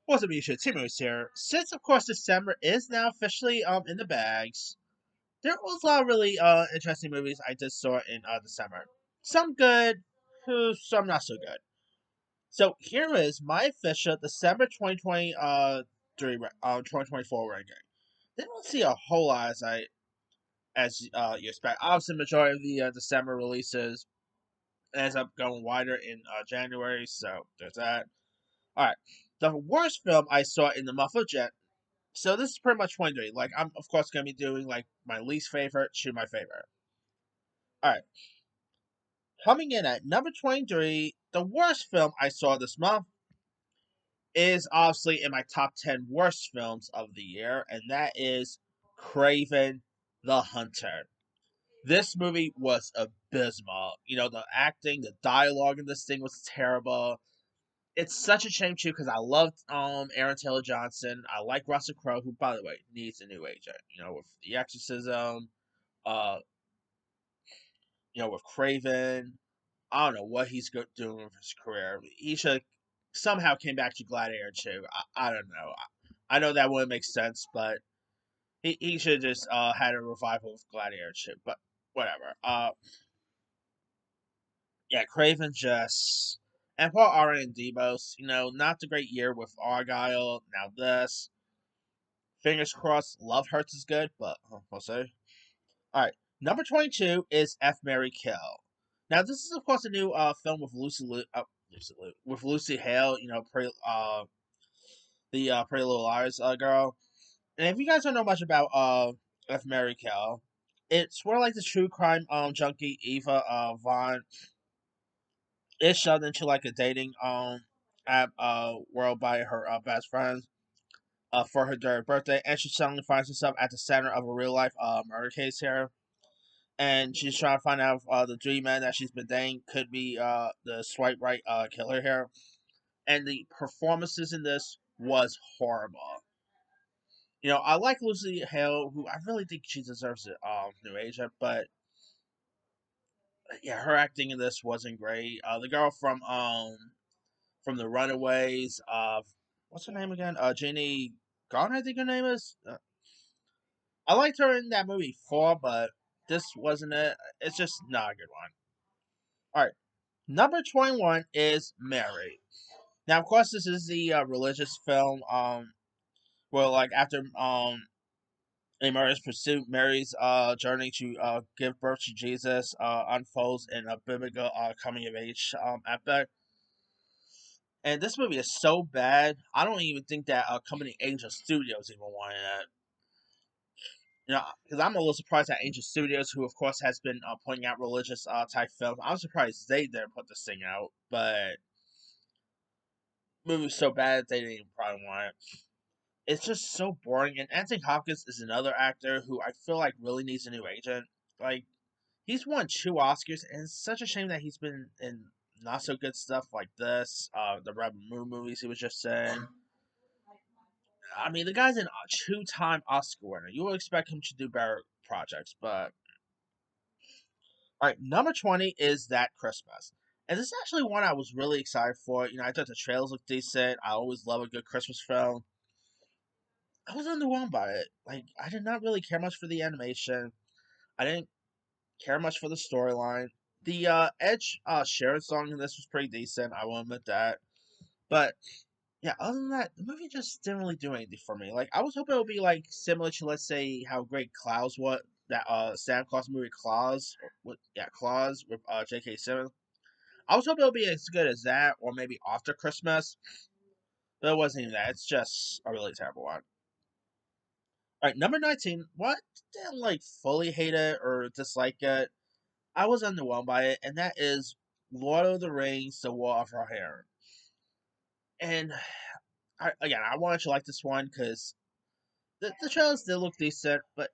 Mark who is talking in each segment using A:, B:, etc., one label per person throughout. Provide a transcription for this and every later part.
A: What's up, YouTube? T-Moose here. Since, of course, December is now officially in the bags, there was a lot of really interesting movies I just saw in December. Some good, some not so good. So here is my official December 2020 2024 ranking. Didn't see a whole lot as you expect. Obviously, the majority of the December releases ends up going wider in January, so there's that. All right, the worst film I saw in the month of Jan. So this is pretty much 23. Like I'm of course gonna be doing like my least favorite to my favorite. Alright. Coming in at number 23, the worst film I saw this month is obviously in my top 10 worst films of the year, and that is Craven the Hunter. This movie was abysmal. The acting, the dialogue in this thing was terrible. It's such a shame too because I loved Aaron Taylor Johnson. I like Russell Crowe, who by the way needs a new agent. With The Exorcism, uh, with Craven. I don't know what he's doing with his career. He should somehow came back to Gladiator 2. I don't know. I know that wouldn't make sense, but he should just had a revival of Gladiator 2. But whatever. Yeah, Craven just and Paul Aaron and Demos. Not the great year with Argyle. Now this. Fingers crossed. Love Hurts is good, but we'll see. All right, number 22 is F Mary Kill. Now this is of course a new film with Lucy Hale. The Pretty Little Liars girl. And if you guys don't know much about F Mary Kill, it's sort of like the true crime junkie Eva Vaughn is shoved into like a dating app world by her best friend for her third birthday, and she suddenly finds herself at the center of a real life murder case here. And she's trying to find out if the dream man that she's been dating could be the swipe right killer here. And the performances in this was horrible. I like Lucy Hale, who I really think she deserves a new agent, but yeah, her acting in this wasn't great. The girl from the Runaways, what's her name again? Jeannie Garner, I think her name is. I liked her in that movie 4, but this wasn't it. It's just not a good one. All right. Number 21 is Mary. Now, of course, this is the religious film. Where like after a murderous pursuit, Mary's journey to give birth to Jesus unfolds in a biblical coming of age epic. And this movie is so bad, I don't even think that company Angel Studios even wanted it. Because I'm a little surprised at Angel Studios, who of course has been putting out religious type films. I'm surprised they didn't put this thing out, but the movie's so bad they didn't even probably want it. It's just so boring. And Anthony Hopkins is another actor who I feel like really needs a new agent. Like he's won 2 Oscars, and it's such a shame that he's been in not so good stuff like this. The Rebel Moon movies he was just in. I mean, the guy's an 2-time Oscar winner. You would expect him to do better projects, but all right. Number 20 is That Christmas, and this is actually one I was really excited for. I thought the trailers looked decent. I always love a good Christmas film. I was underwhelmed by it. Like, I did not really care much for the animation. I didn't care much for the storyline. The Edge Sheeran song in this was pretty decent. I will admit that. But yeah, other than that, the movie just didn't really do anything for me. Like, I was hoping it would be like similar to, let's say, how great Klaus was. That Santa Claus movie Claus, Claus with J.K. Simmons. I was hoping it would be as good as that, or maybe After Christmas. But it wasn't even that. It's just a really terrible one. All right, number 19. What didn't like fully hate it or dislike it? I was underwhelmed by it, and that is Lord of the Rings: The War of Rohirrim. And I wanted to like this one because the trailers did look decent, but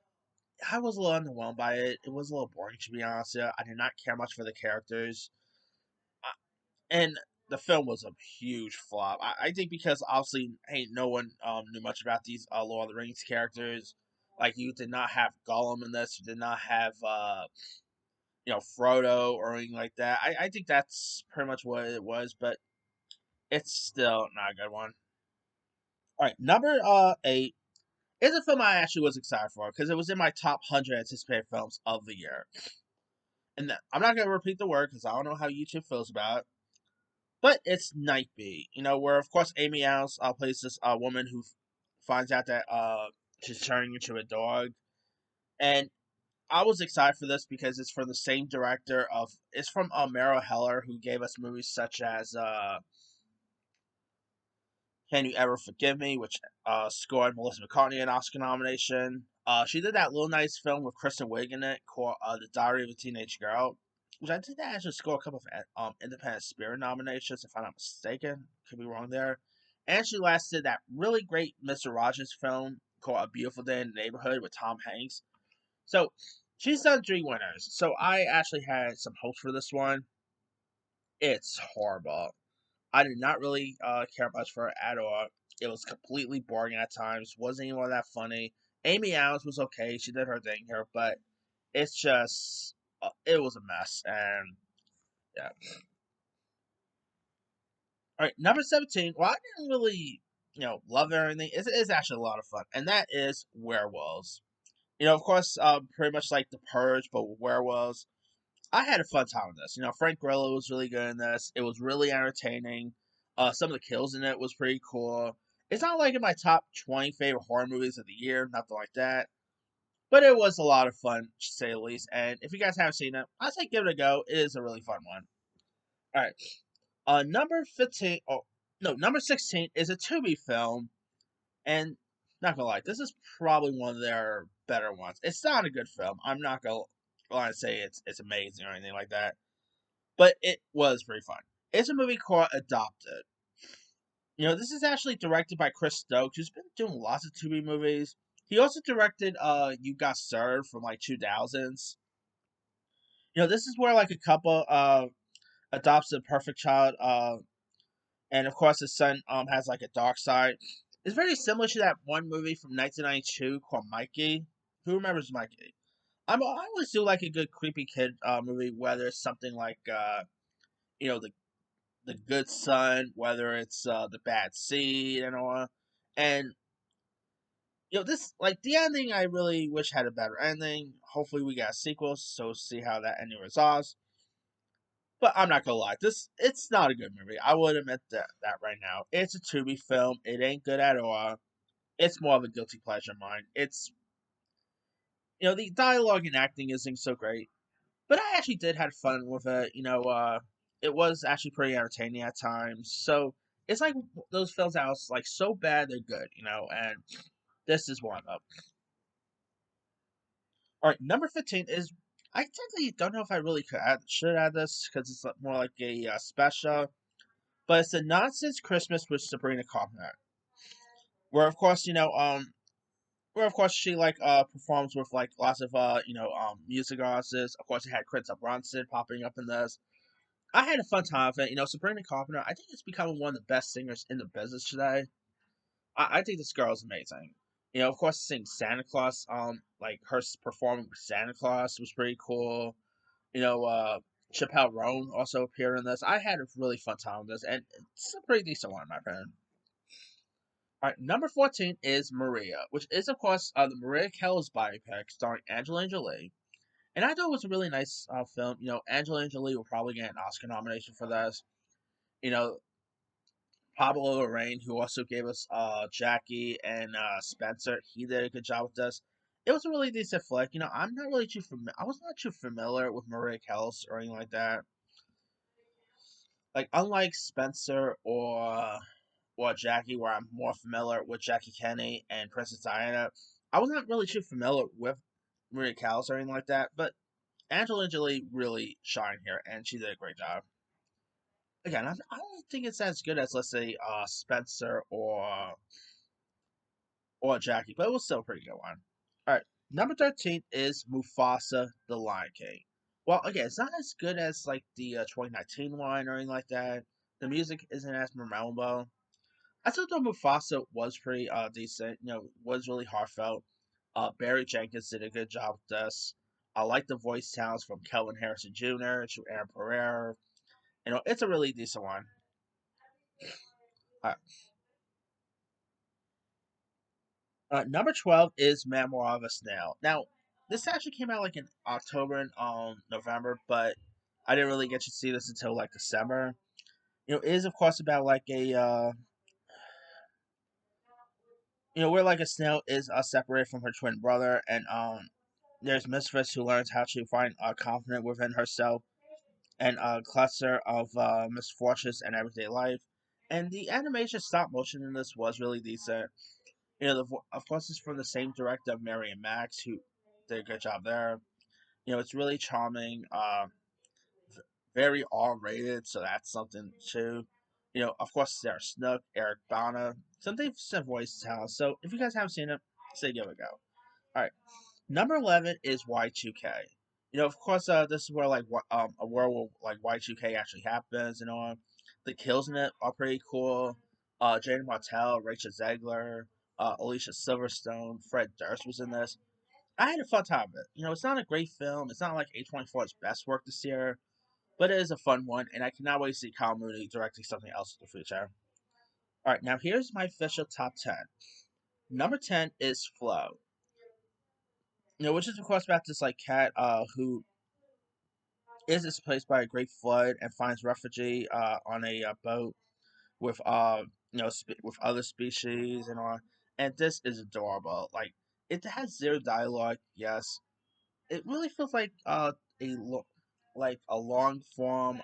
A: I was a little underwhelmed by it. It was a little boring, to be honest. Yeah, I did not care much for the characters, uh, and the film was a huge flop. I think because obviously, hey, no one knew much about these Lord of the Rings characters. Like you did not have Gollum in this. You did not have Frodo or anything like that. I think that's pretty much what it was, but it's still not a good one. All right, number 8 is a film I actually was excited for because it was in my top 100 anticipated films of the year. And I'm not gonna repeat the word because I don't know how YouTube feels about it, but it's Nightbeat. Where of course Amy Adams plays this woman who finds out that she's turning into a dog, and I was excited for this because it's from the same director of it's from Meryl Heller, who gave us movies such as Can You Ever Forgive Me, which scored Melissa McCartney an Oscar nomination. She did that little nice film with Kristen Wiig in it called The Diary of a Teenage Girl, which I think that actually scored a couple of Independent Spirit nominations, if I'm not mistaken. Could be wrong there. And she last did that really great Mr. Rogers film called A Beautiful Day in the Neighborhood with Tom Hanks. So she's done 3 winners. So I actually had some hopes for this one. It's horrible. I did not really care much for it at all. It was completely boring at times. Wasn't even all that funny. Amy Adams was okay. She did her thing here, but it's just it was a mess. And yeah. All right, number 17. Well, I didn't really love it or anything. It's actually a lot of fun, and that is Werewolves. Of course, pretty much like The Purge, but with werewolves. I had a fun time with this. Frank Grillo was really good in this. It was really entertaining. Some of the kills in it was pretty cool. It's not like in my top 20 favorite horror movies of the year, nothing like that. But it was a lot of fun, to say the least. And if you guys haven't seen it, I'd say give it a go. It is a really fun one. All right. Number 15. Oh, no, number 16 is a Tubi film. And not gonna lie, this is probably one of their better ones. It's not a good film. I'm not gonna lie and say it's amazing or anything like that, but it was very fun. It's a movie called Adopted. This is actually directed by Chris Stokes, who's been doing lots of Tubi movies. He also directed You Got Served from like 2000s. This is where like a couple adopts a perfect child, and of course his son has like a dark side. It's very similar to that one movie from 1992 called Mikey. Who remembers Mikey? I always do like a good creepy kid movie, whether it's something like you know the the good son, whether it's the bad seed and all. And this like the ending, I really wish had a better ending. Hopefully, we get a sequel, so see how that ending resolves. But I'm not gonna lie, it's not a good movie. I would admit that right now. It's a Tubi film. It ain't good at all. It's more of a guilty pleasure of mine. It's the dialogue and acting isn't so great, but I actually did have fun with it. It was actually pretty entertaining at times. So it's like those films that was like so bad they're good. And this is one of them. All right, number 15 is I technically don't know if I really should add this because it's more like a special, but it's a nonsense Christmas with Sabrina Carpenter, where of course where of course she like performs with like lots of music artists. Of course, it had Chris Brunson popping up in this. I had a fun time with it. Sabrina Carpenter, I think it's becoming one of the best singers in the business today. I think this girl is amazing. Of course, singing Santa Claus, like her performing with Santa Claus was pretty cool. You know, uh, Chappelle Roan also appeared in this. I had a really fun time with this, and it's a pretty decent one, my friend. All right, number 14 is Maria, which is, of course, the Maria Callas biopic starring Angelina Jolie. And I thought it was a really nice film. Angelina Jolie will probably get an Oscar nomination for this. You know, Pablo Larraín, who also gave us Jackie and Spencer, he did a good job with this. It was a really decent flick. I'm not really I was not too familiar with Maria Callas or anything like that. Like unlike Spencer or Jackie, where I'm more familiar with Jackie Kennedy and Princess Diana, I was not really too familiar with Maria Callas or anything like that. But Angelina Jolie really shined here, and she did a great job. Again, I don't think it's as good as let's say Spencer or Jackie, but it was still a pretty good one. All right, number 13 is Mufasa: The Lion King. Well, again, it's not as good as like the 2019 one or anything like that. The music isn't as memorable. I thought the Mufasa was pretty decent. Was really heartfelt. Barry Jenkins did a good job with this. I like the voice sounds from Kelvin Harrison Jr. to Aaron Pereira. It's a really decent one. All right. Number 12 is Memoir of a Snail. Now, this actually came out like in October and November, but I didn't really get to see this until like December. It is of course about like a where like a snail is separated from her twin brother, and there's Misfits who learns how to find confidence within herself and a cluster of misfortunes in everyday life. And the animation stop motion in this was really decent. Of course, it's from the same director of Mary and Max, who did a good job there. It's really charming, very R rated, so that's something too. Of course, Sarah Snook, Eric Bana, some decent voice talent. So if you guys haven't seen it, say give it a go. All right, number 11 is Y2K. Of course, this is where like a world where like Y2K actually happens and all. The kills in it are pretty cool. Jane Martell, Rachel Zegler, Alicia Silverstone, Fred Durst was in this. I had a fun time with it. It's not a great film. It's not like A24's best work this year, but it is a fun one, and I cannot wait to see Kyle Mooney directing something else in the future. All right, now here's my official top 10. Number 10 is Flow. Which is of course about this like cat who is displaced by a great flood and finds refuge on a boat with with other species and all. And this is adorable. Like it has zero dialogue. Yes, it really feels like like a long form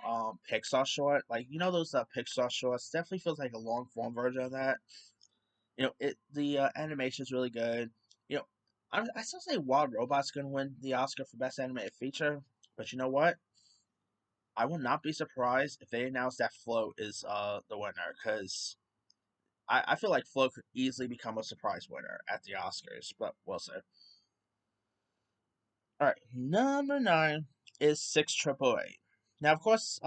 A: Pixar short. Like those Pixar shorts definitely feels like a long form version of that. The animation is really good. You know, I still say Wild Robot's gonna win the Oscar for Best Animated Feature, but you know what? I will not be surprised if they announce that Flow is the winner, because I feel like Flow could easily become a surprise winner at the Oscars, but we'll see. All right, number 9 is Six Triple Eight. Now, of course,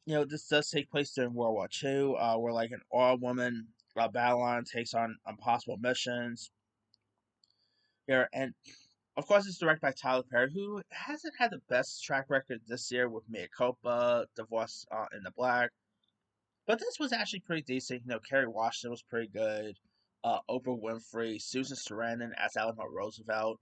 A: this does take place during World War II, where like an all-woman battle line takes on impossible missions here, and of course, it's directed by Tyler Perry, who hasn't had the best track record this year with Mea Culpa, Divorce in the Black. But this was actually pretty decent. Kerry Washington was pretty good. Oprah Winfrey, Susan Sarandon as Eleanor Roosevelt.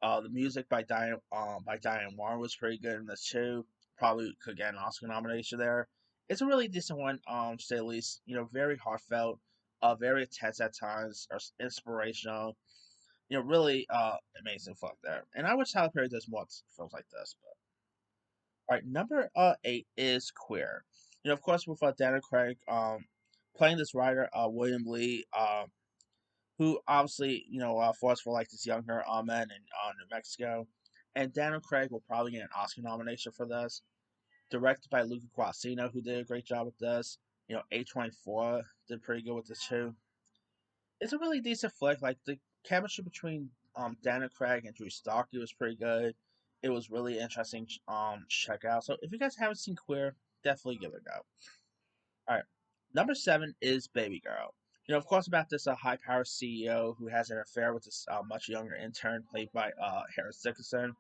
A: The music by Diane Warren was pretty good in this too. Probably could get an Oscar nomination there. It's a really decent one, to say the least. Very heartfelt, very intense at times, or inspirational. Really amazing fuck there. And I wish Tyler Perry does more films like this. But all right, number 8 is Queer. Of course, with Daniel Craig playing this writer, William Lee, who obviously fought for like this younger man in New Mexico, and Daniel Craig will probably get an Oscar nomination for this. Directed by Luca Guadagnino, who did a great job with this. A24 did pretty good with this too. It's a really decent flick. Like the chemistry between Daniel Craig and Drew Starkey was pretty good. It was really interesting check out. So if you guys haven't seen Queer, definitely give it a go. All right, number 7 is Baby Girl. Of course, about this high powered CEO who has an affair with this much younger intern played by Harris Dickinson.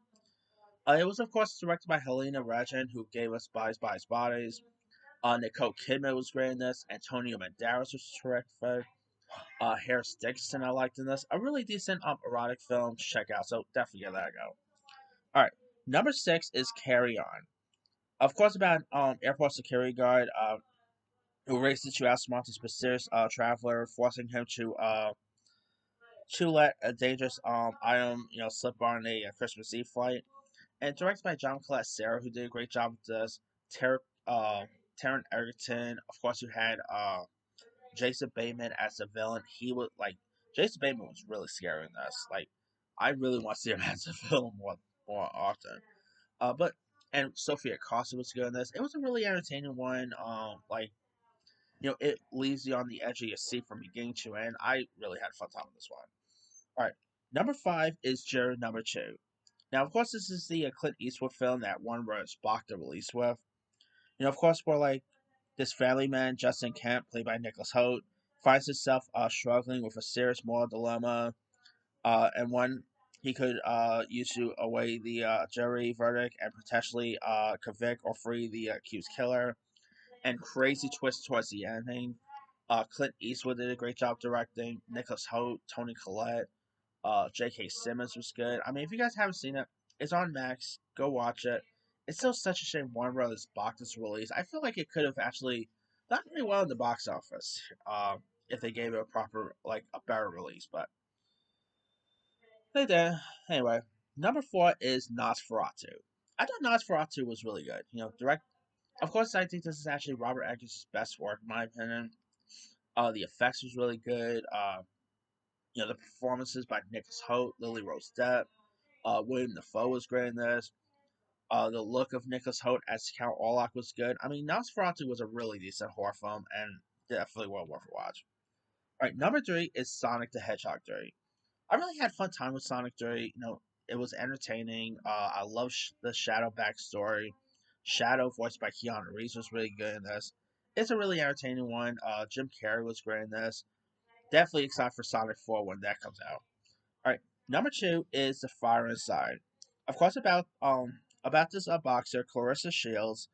A: It was of course directed by Helena Rajan, who gave us Bodies Bodies. Nicole Kidman was great in this. Antonio Banderas was terrific. Harris Dixon I liked in this. A really decent erotic film to check out, so definitely give that a go. Alright. Number 6 is Carry On. Of course, about airport security guard who races to outsmart this mysterious traveler, forcing him to let a dangerous item slip on a Christmas Eve flight. And directed by John Class Sarah, who did a great job with this. Ter- uh, Taron Egerton, of course, who had Jason Bateman as the villain. He was like Jason Bateman was really scary in this. Like I really want to see him as a villain more often. But and Sophia Costa was good in this. It was a really entertaining one. It leaves you on the edge of your seat from beginning to end. I really had a fun time with this one. All right, number 5 is Jury Number Two. Now, of course, this is the Clint Eastwood film that one where Spock the release with. Of course, we're like this family man, Justin Kemp, played by Nicholas Hoult, finds himself struggling with a serious moral dilemma, and one he could use to away the jury verdict and potentially convict or free the accused killer. And crazy twist towards the ending. Clint Eastwood did a great job directing. Nicholas Hoult, Tony Collette, J.K. Simmons was good. I mean, if you guys haven't seen it, it's on Max. Go watch it. It's still such a shame Warner Brothers blocked this release. I feel like it could have actually done really well in the box office if they gave it a proper, like, a better release, but they did. Anyway, number four is Nosferatu. I thought Nosferatu was really good. Direct. Of course, I think this is actually Robert Eggers' best work, in my opinion. The effects was really good. The performances by Nicholas Hoult, Lily Rose Depp, William Dafoe was great in this. The look of Nicholas Hoult as Count Orlok was good. I mean, Nosferatu was a really decent horror film and definitely well worth a watch. All right, number three is Sonic the Hedgehog 3. I really had fun time with Sonic 3. It was entertaining. I love the Shadow backstory. Shadow, voiced by Keanu Reeves, was really good in this. It's a really entertaining one. Jim Carrey was great in this. Definitely excited for Sonic 4 when that comes out. All right, number two is The Fire Inside. Of course, about this boxer Clarissa Shields,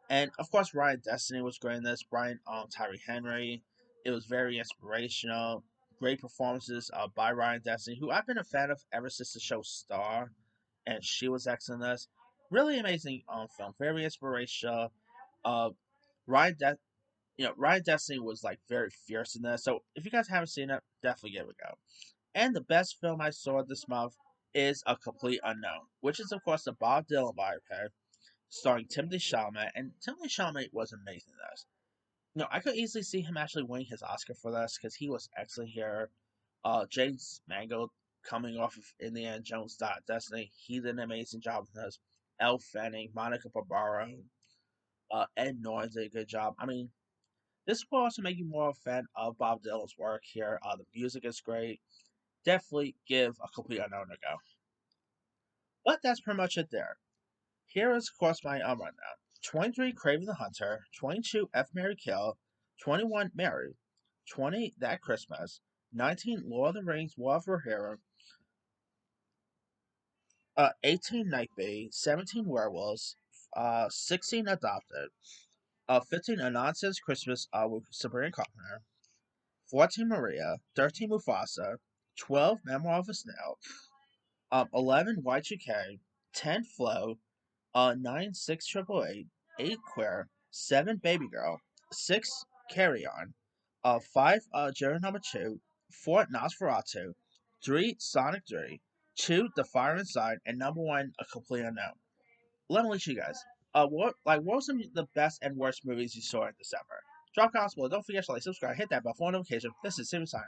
A: and of course Ryan Destiny was great in this. Brian Tyree Henry. It was very inspirational. Great performances by Ryan Destiny, who I've been a fan of ever since the show Star, and she was excellent in this. Really amazing film. Very inspirational. Uh, Ryan De- Ryan Destiny was like very fierce in this. So if you guys haven't seen it, definitely give it a go. And the best film I saw this month is A Complete Unknown, which is, of course, the Bob Dylan biopic starring Timothy Chalamet. And Timothy Chalamet was amazing in this. I could easily see him actually winning his Oscar for this because he was excellent here. James Mangold, coming off of Indiana Jones Destiny, he did an amazing job in this. Elle Fanning, Monica Barbaro, Ed Norton did a good job. I mean, this will also make you more a fan of Bob Dylan's work here. The music is great. Definitely give A Complete Unknown a go. But that's pretty much it there. Here is, of course, my rundown. 23, Craven the Hunter. 22, F. Mary Kill. 21, Mary. 20, That Christmas. 19, Lord of the Rings, War of Rohirrim. 18, Nightbait. 17, Werewolves. 16, Adopted. 15, A Nonsense Christmas with Sabrina Carpenter. 14, Maria. 13, Mufasa. 12, Memoir of a Snail. 11, Y2K. 10, Flow. 9, 6, Triple Eight. 8, Queer. 7, Baby Girl. 6, Carry On. 5, Journey Number 2. 4, Nosferatu. 3, Sonic 3. 2, The Fire Inside. And number 1, A Complete Unknown. Let me let you guys. What were some of the best and worst movies you saw in December? Drop comments below. Don't forget to like, subscribe, hit that bell for notification. This is Steven signing.